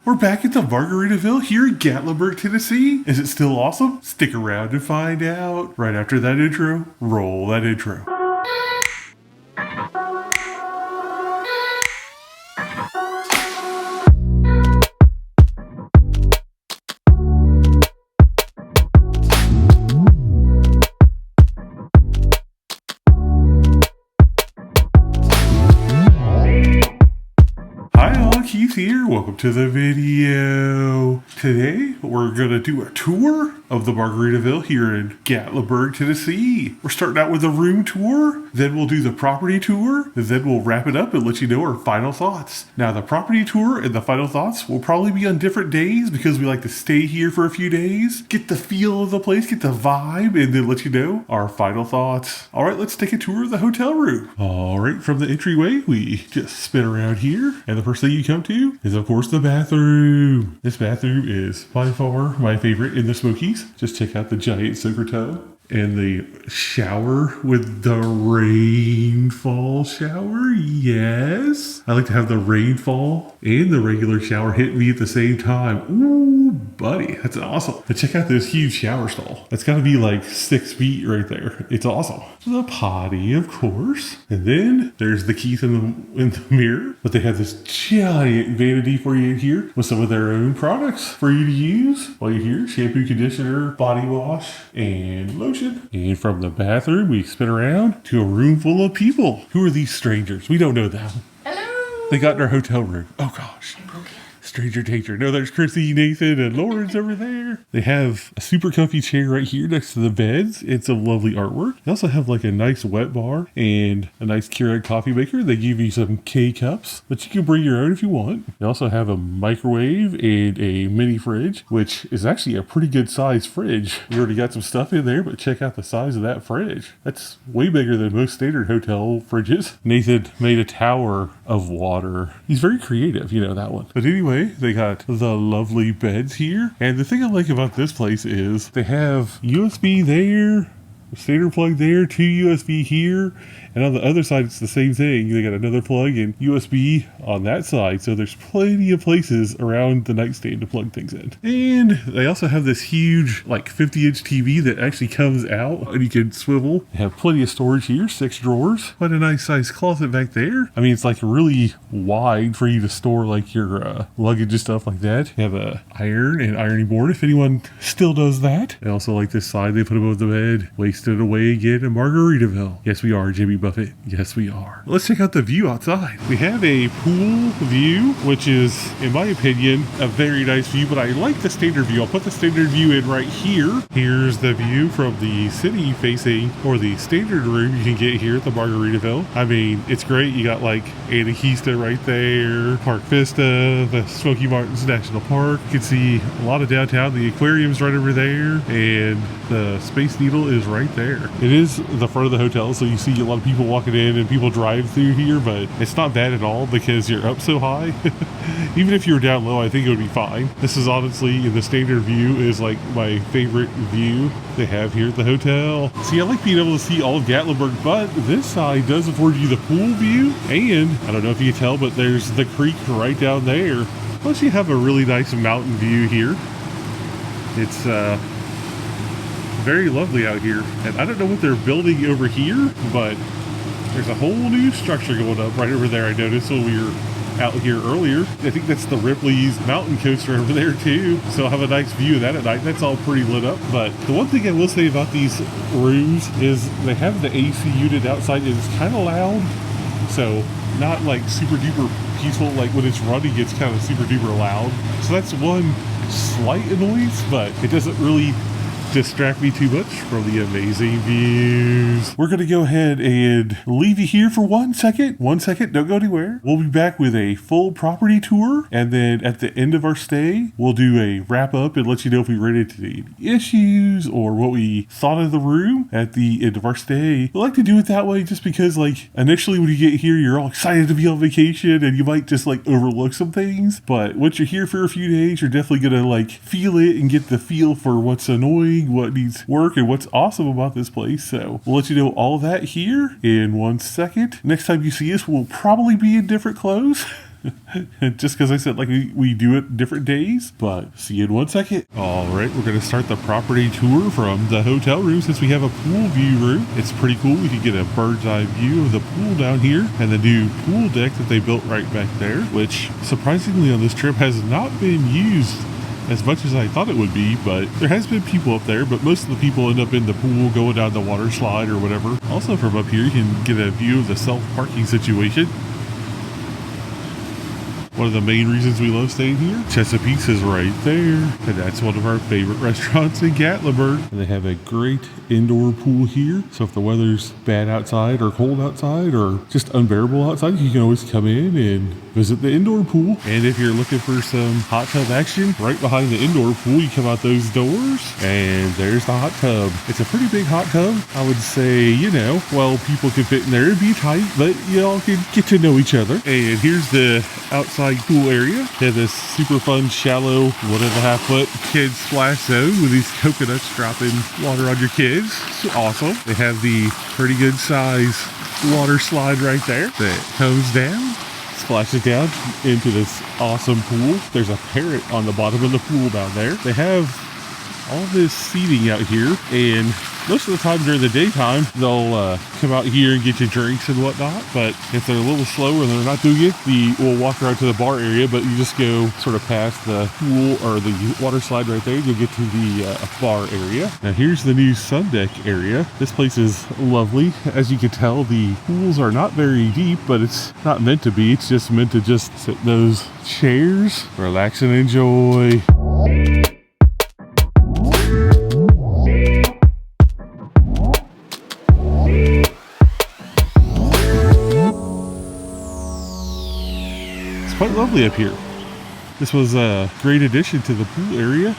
We're back at the Margaritaville here in Gatlinburg, Tennessee. Is it still awesome? Stick around to find out. Right after that intro, roll that intro. Keith here. Welcome to the video. Today we're gonna do a tour of the Margaritaville here in Gatlinburg, Tennessee. We're starting out with a room tour, then we'll do the property tour, and then we'll wrap it up and let you know our final thoughts. Now the property tour and the final thoughts will probably be on different days because we like to stay here for a few days, get the feel of the place, get the vibe, and then let you know our final thoughts. All right, let's take a tour of the hotel room. All right, from the entryway, we just spin around here, and the first thing you come to is of course the bathroom. This bathroom is by far my favorite in the Smokies. Just check out the giant soaker tub and the shower with the rainfall shower. Yes, I like to have the rainfall and the regular shower hit me at the same time. Ooh, buddy, that's awesome. And check out this huge shower stall. That's got to be like 6 feet right there. It's awesome. The potty, of course. And then there's the Keith in the mirror. But they have this giant vanity for you in here with some of their own products for you to use while you're here. Shampoo, conditioner, body wash, and lotion. And from the bathroom, we spin around to a room full of people. Who are these strangers? We don't know them. Hello. They got in our hotel room. Oh gosh. Stranger danger. No, there's Chrissy, Nathan, and Lauren's over there. They have a super comfy chair right here next to the beds. It's some lovely artwork. They also have like a nice wet bar and a nice Keurig coffee maker. They give you some K-cups, but you can bring your own if you want. They also have a microwave and a mini fridge, which is actually a pretty good size fridge. We already got some stuff in there, but check out the size of that fridge. That's way bigger than most standard hotel fridges. Nathan made a tower of water. He's very creative, you know that one. But anyway, they got the lovely beds here. And the thing I like about this place is they have USB there, a standard plug there, 2 USB here, and on the other side it's the same thing. They got another plug and USB on that side, so there's plenty of places around the nightstand to plug things in. And they also have this huge like 50-inch TV that actually comes out and you can swivel. They have plenty of storage here, 6 drawers, quite a nice size closet back there. I mean, it's like really wide for you to store like your luggage and stuff like that. They have a iron and ironing board if anyone still does that. They also like this side they put above the bed. Wasted away again in Margaritaville. Yes, we are, Jimmy Buffett. Yes, we are. Let's check out the view outside. We have a pool view, which is, in my opinion, a very nice view, but I like the standard view. I'll put the standard view in right here. Here's the view from the city facing, or the standard room you can get here at the Margaritaville. I mean, it's great. You got like Anahista right there, Park Vista, the Smoky Mountains National Park. You can see a lot of downtown. The aquarium's right over there, and the Space Needle is right there. It is the front of the hotel, so you see a lot of people walking in and people drive through here, but it's not bad at all because you're up so high. Even if you were down low, I think it would be fine. This is honestly, the standard view is like my favorite view they have here at the hotel. See, I like being able to see all of Gatlinburg, but this side does afford you the pool view, and I don't know if you can tell, but there's the creek right down there. Plus you have a really nice mountain view here. It's very lovely out here, and I don't know what they're building over here, but there's a whole new structure going up right over there. I noticed when we were out here earlier. I think that's the Ripley's mountain coaster over there too, so I'll have a nice view of that at night. That's all pretty lit up. But the one thing I will say about these rooms is they have the AC unit outside, and it's kind of loud, so not like super duper peaceful. Like when it's running, it's kind of super duper loud, so that's one slight annoyance, but it doesn't really distract me too much from the amazing views. We're gonna go ahead and leave you here for 1 second. 1 second, don't go anywhere. We'll be back with a full property tour, and then at the end of our stay, we'll do a wrap up and let you know if we ran into any issues or what we thought of the room at the end of our stay. We like to do it that way just because, like, initially when you get here, you're all excited to be on vacation and you might just like overlook some things, but once you're here for a few days, you're definitely gonna like feel it and get the feel for what's annoying, what needs work, and what's awesome about this place. So we'll let you know all of that here in 1 second. Next time you see us, we'll probably be in different clothes. Just because I said like we do it different days, but see you in 1 second. All right, we're going to start the property tour from the hotel room since we have a pool view room. It's pretty cool. We can get a bird's eye view of the pool down here and the new pool deck that they built right back there, which surprisingly on this trip has not been used as much as I thought it would be, but there has been people up there, but most of the people end up in the pool going down the water slide or whatever. Also from up here, you can get a view of the self-parking situation. One of the main reasons we love staying here, Chesapeake's is right there, and that's one of our favorite restaurants in Gatlinburg. And they have a great indoor pool here, so if the weather's bad outside or cold outside or just unbearable outside, you can always come in and visit the indoor pool. And if you're looking for some hot tub action, right behind the indoor pool, you come out those doors, and there's the hot tub. It's a pretty big hot tub. I would say, well, people could fit in there. It'd be tight, but y'all can get to know each other. And here's the outside pool area. They have this super fun, shallow, 1.5 foot kids splash zone with these coconuts dropping water on your kids. It's awesome. They have the pretty good size water slide right there that comes down, splashes down into this awesome pool. There's a parrot on the bottom of the pool down there. They have all this seating out here, and most of the time during the daytime they'll come out here and get you drinks and whatnot, but if they're a little slower and they're not doing it, we'll walk around to the bar area, but you just go sort of past the pool or the water slide right there, you'll get to the bar area. Now here's the new sun deck area. This place is lovely. As you can tell, the pools are not very deep, but it's not meant to be. It's just meant to just sit in those chairs, relax and enjoy. Quite lovely up here. This was a great addition to the pool area.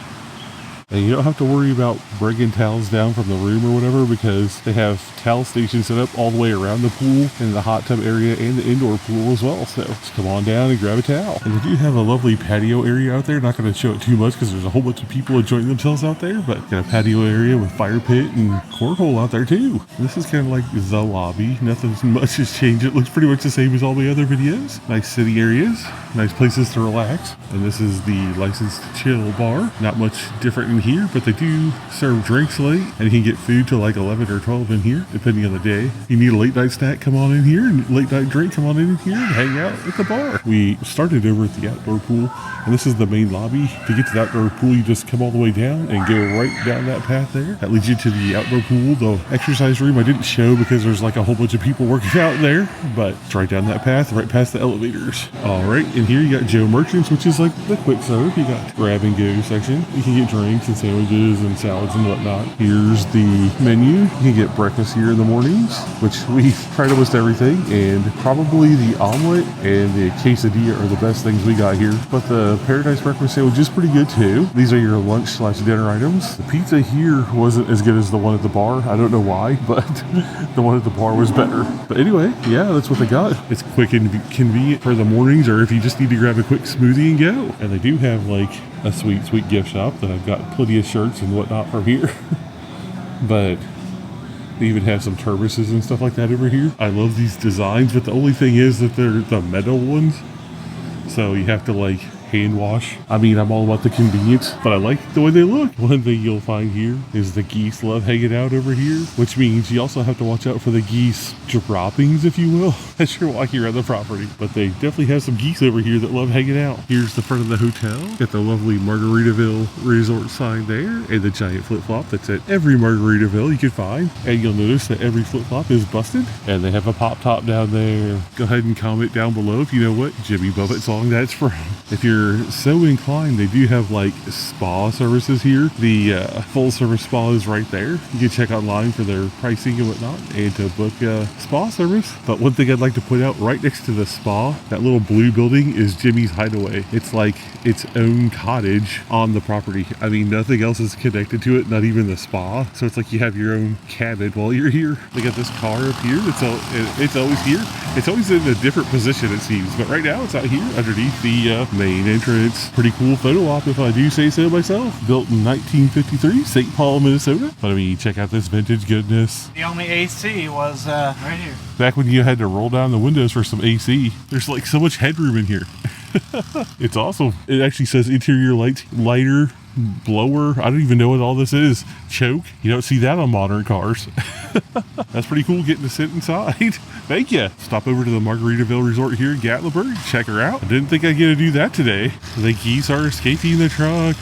And you don't have to worry about bringing towels down from the room or whatever, because they have towel stations set up all the way around the pool and the hot tub area and the indoor pool as well. So just come on down and grab a towel. And they do have a lovely patio area out there. Not going to show it too much because there's a whole bunch of people enjoying themselves out there, but got a patio area with fire pit and cornhole out there too. And this is kind of like the lobby. Nothing much has changed. It looks pretty much the same as all the other videos. Nice city areas, nice places to relax. And this is the licensed chill bar. Not much different in here, but they do serve drinks late, and you can get food till like 11 or 12 in here, depending on the day. You need a late night snack, come on in here, and late night drink, come on in here and hang out at the bar. We started over at the outdoor pool, and this is the main lobby. To get to the outdoor pool, you just come all the way down and go right down that path there. That leads you to the outdoor pool. The exercise room I didn't show because there's like a whole bunch of people working out there, but it's right down that path, right past the elevators. All right, and here you got Joe Merchants, which is like the quick serve. You got grab and go section. You can get drinks and sandwiches and salads and whatnot. Here's the menu. You can get breakfast here in the mornings, which we've tried almost everything, and probably the omelet and the quesadilla are the best things we got here. But the Paradise Breakfast Sandwich is pretty good too. These are your lunch/dinner items. The pizza here wasn't as good as the one at the bar. I don't know why, but the one at the bar was better. But anyway, yeah, that's what they got. It's quick and convenient for the mornings, or if you just need to grab a quick smoothie and go. And they do have like a sweet gift shop that I've got plenty of shirts and whatnot from here. But they even have some thermoses and stuff like that over here. I love these designs, but the only thing is that they're the metal ones, so you have to like hand wash. I mean, I'm all about the convenience, but I like the way they look. One thing you'll find here is the geese love hanging out over here, which means you also have to watch out for the geese droppings, if you will, as you're walking around the property. But they definitely have some geese over here that love hanging out. Here's the front of the hotel. Got the lovely Margaritaville Resort sign there, and the giant flip-flop that's at every Margaritaville you can find. And you'll notice that every flip-flop is busted, and they have a pop top down there. Go ahead and comment down below if you know what Jimmy Buffett song that's from. If you're so inclined, they do have like spa services here. The full service spa is right there. You can check online for their pricing and whatnot, and to book a spa service. But one thing I'd like to point out, right next to the spa, that little blue building is Jimmy's Hideaway. It's like its own cottage on the property. I mean, nothing else is connected to it, not even the spa. So it's like you have your own cabin while you're here. They got this car up here. It's always here. It's always in a different position, it seems, but right now it's out here underneath the main entrance. Pretty cool photo op if I do say so myself. Built in 1953, St. Paul, Minnesota. But I mean, check out this vintage goodness. The only AC was right here. Back when you had to roll down the windows for some AC. There's like so much headroom in here. It's awesome. It actually says interior lighter, blower. I don't even know what all this is. Choke. You don't see that on modern cars. That's pretty cool getting to sit inside. Thank you. Stop over to the Margaritaville Resort here in Gatlinburg. Check her out. I didn't think I'd get to do that today. The geese are escaping the truck.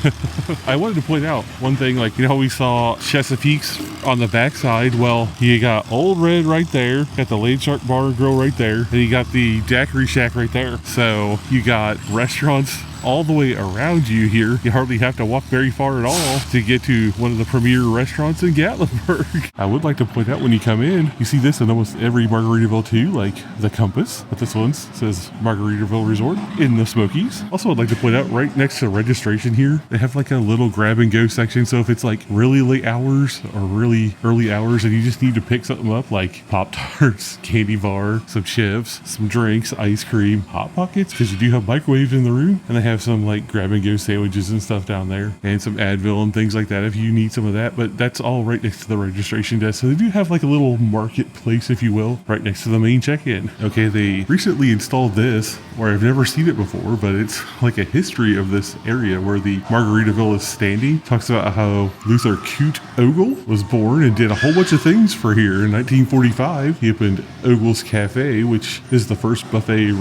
I wanted to point out one thing, like, you know how we saw Chesapeake's on the backside? Well, you got Old Red right there, got the Land Shark Bar and Grill right there, and you got the Daiquiri Shack right there. So you got restaurants all the way around you here. You hardly have to walk very far at all to get to one of the premier restaurants in Gatlinburg. I would like to point out when you come in, you see this in almost every Margaritaville too, like the compass, but this one says Margaritaville Resort in the Smokies. Also, I'd like to point out right next to registration here, they have like a little grab and go section. So if it's like really late hours or really early hours and you just need to pick something up like Pop-Tarts, candy bar, some chips, some drinks, ice cream, Hot Pockets, because you do have microwaves in the room, and they have some like grab and go sandwiches and stuff down there, and some Advil and things like that if you need some of that. But that's all right next to the registration desk. So they do have like a little marketplace, if you will, right next to the main check-in. Okay, they recently installed this where I've never seen it before, but it's like a history of this area where the Margaritaville is standing. Talks about how Luther Cute Ogle was born and did a whole bunch of things for here. In 1945, he opened Ogle's Cafe, which is the first buffet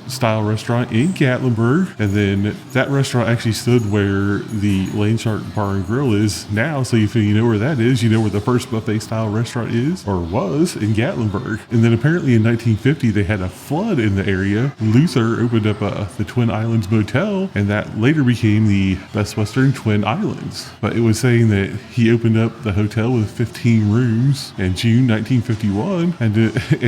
style restaurant in Gatlinburg, and then that restaurant actually stood where the Land Shark Bar and Grill is now. So if you know where that is, you know where the first buffet style restaurant is or was in Gatlinburg. And then apparently in 1950 they had a flood in the area. Luther opened up the Twin Islands Motel, and that later became the Best Western Twin Islands. But it was saying that he opened up the hotel with 15 rooms in June 1951, and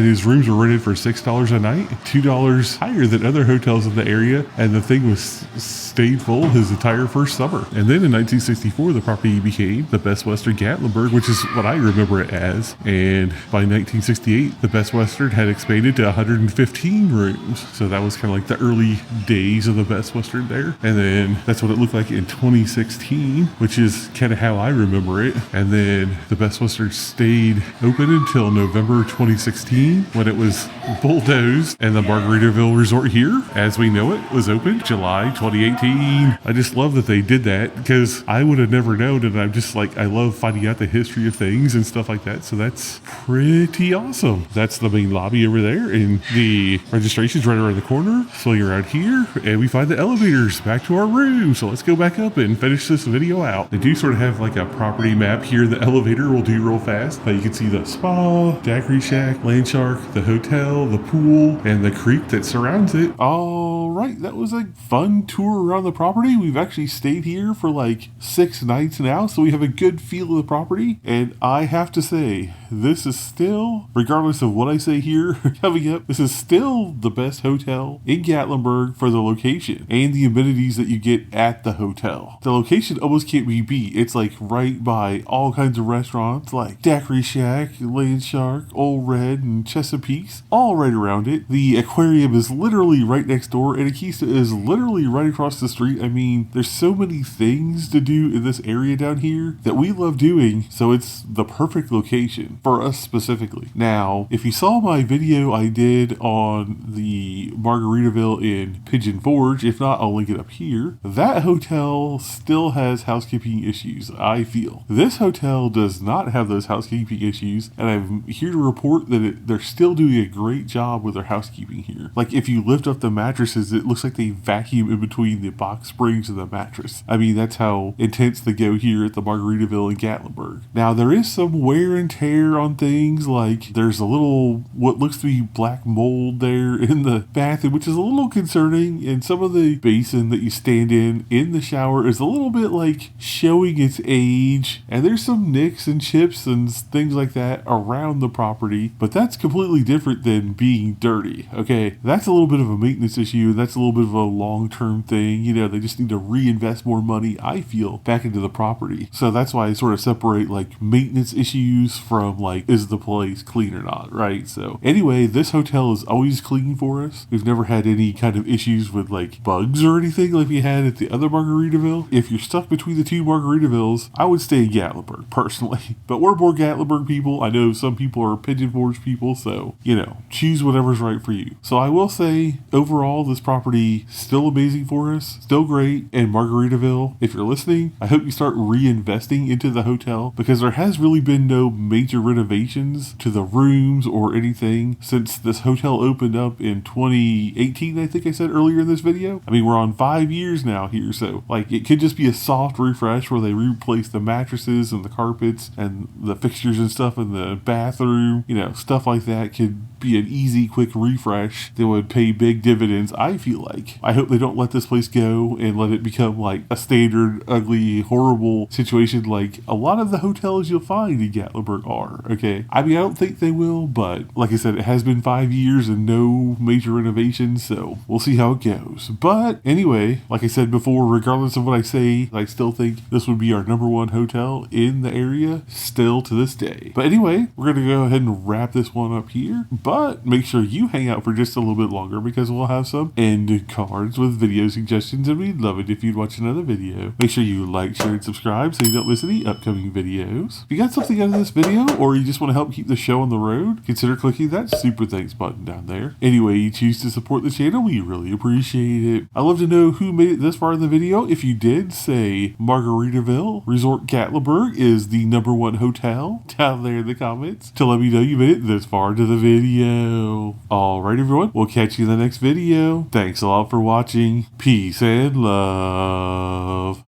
his rooms were rented for $6 a night, $2 higher than other hotels in the area, and the thing was stayed full his entire first summer. And then in 1964 the property became the Best Western Gatlinburg, which is what I remember it as. And by 1968 the Best Western had expanded to 115 rooms. So that was kind of like the early days of the Best Western there. And then that's what it looked like in 2016, which is kind of how I remember it. And then the Best Western stayed open until November 2016 when it was bulldozed, and the Margaritaville Resort here, as we know it, was opened July 2018. I just love that they did that because I would have never known, and I'm just like, I love finding out the history of things and stuff like that. So that's pretty awesome. That's the main lobby over there, and the registration's right around the corner. Swing around here, and we find the elevators back to our room. So let's go back up and finish this video out. They do sort of have like a property map here. The elevator will do real fast, but you can see the spa, Daiquiri Shack, Land Shark, the hotel, the pool, and the creek that surrounds it. All right, that was a fun tour around the property. We've actually stayed here for like 6 nights now, so we have a good feel of the property. And I have to say, this is still, regardless of what I say here coming up, this is still the best hotel in Gatlinburg for the location and the amenities that you get at the hotel. The location almost can't be beat. It's like right by all kinds of restaurants like Daiquiri Shack, Land Shark, Old Red, and Chesapeake's, all right around it. The aquarium is literally right next door, and Akista is literally right across the street. I mean, there's so many things to do in this area down here that we love doing, so it's the perfect location for us specifically. Now, if you saw my video I did on the Margaritaville in Pigeon Forge, if not, I'll link it up here. That hotel still has housekeeping issues, I feel. This hotel does not have those housekeeping issues, and I'm here to report that they're still doing a great job with their housekeeping here. Like, if you lift up the mattresses, it looks like they vacuum in between the box springs of the mattress. I mean, that's how intense they go here at the Margaritaville in Gatlinburg. Now, there is some wear and tear on things, like there's a little, what looks to be black mold there in the bathroom, which is a little concerning, and some of the basin that you stand in the shower is a little bit like showing its age, and there's some nicks and chips and things like that around the property, but that's completely different than being dirty. Okay, that's a little bit of a maintenance issue, and that's a little bit of a long-term thing. You know, they just need to reinvest more money, I feel, back into the property. So that's why I sort of separate like maintenance issues from like, is the place clean or not, right? So anyway, this hotel is always clean for us. We've never had any kind of issues with like bugs or anything like we had at the other Margaritaville. If you're stuck between the two Margaritavilles, I would stay in Gatlinburg personally. But we're more Gatlinburg people. I know some people are Pigeon Forge people, so you know, choose whatever's right for you. So I will say, overall, this property still amazing for us, still great. And Margaritaville, if you're listening, I hope you start reinvesting into the hotel, because there has really been no major renovations to the rooms or anything since this hotel opened up in 2018, I think I said earlier in this video. I mean, we're on 5 years now here, so like it could just be a soft refresh where they replace the mattresses and the carpets and the fixtures and stuff in the bathroom, you know, stuff like that could be an easy, quick refresh that would pay big dividends, I feel like. I hope they don't let this place go and let it become like a standard, ugly, horrible situation like a lot of the hotels you'll find in Gatlinburg are, okay? I mean, I don't think they will, but like I said, it has been 5 years and no major renovations, so we'll see how it goes. But anyway, like I said before, regardless of what I say, I still think this would be our #1 hotel in the area still to this day. But anyway, we're going to go ahead and wrap this one up here. But make sure you hang out for just a little bit longer, because we'll have some end cards with video suggestions, and we'd love it if you'd watch another video. Make sure you like, share, and subscribe so you don't miss any upcoming videos. If you got something out of this video, or you just want to help keep the show on the road, consider clicking that super thanks button down there. Anyway you choose to support the channel, we really appreciate it. I'd love to know who made it this far in the video. If you did, say Margaritaville Resort Gatlinburg is the #1 hotel down there in the comments to let me know you made it this far into the video. Alright everyone, we'll catch you in the next video. Thanks a lot for watching. Peace and love.